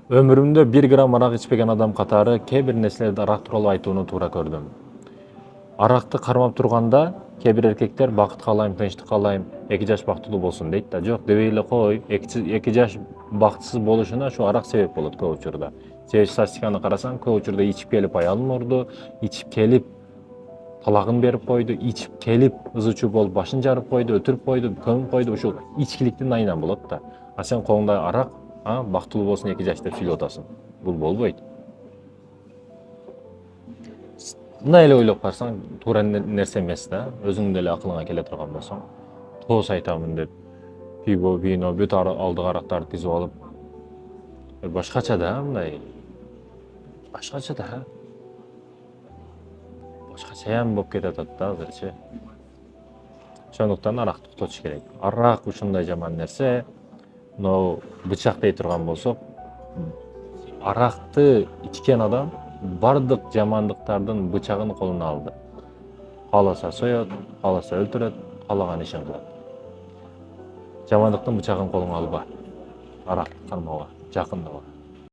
Ömrümde 1 gram arak içpеген адам катары кээ бир нерселерди арак тууралуу айтууну туура көрдүм. Аракты кармап турганда кээ бир эркектер бакыт каалайм, тынчтык каалайм, 2 жаш бактылуу болсун дейт да. Жок, дебей эле кой. 2 жаш бактысыз болушуна ушу арак себеп болот көп учурда. Себеби статистиканы карасаң, көп учурда ичип келип аялын урду, ичип келип талагын берип койду, ичип келип ызы чуу болуп башын жарып койду, өтүрүп койду, көмүп койду. Ушул ичкиликтин айынан болот да. А сен колуңда арак, бактылуу болсун 2 жаш деп сүйлөп атасың. Бул болбойт. Мына эле ойлоп карасаң, туура нерсе эмес да. Өзүң деле акылыңа келе турган болсоң, тоос айтамын деп пиво, вино, бүт алдыга арактарды тизип алып, башкача да мындай. Башкача да. Башкача болуп кетатат да азырчы. Ошондуктан аракты токтотуш керек. Арак ушундай жаман нерсе. Но бычак дей турган болсок, аракты ичкен адам бардык жамандыктардын бычагын колуна алды. Кааласа соёт, кааласа өлтүрөт, каалаган ишин кылат. Жамандыктын бычагын колуңа алба. Аракты кармауга, жакындаба.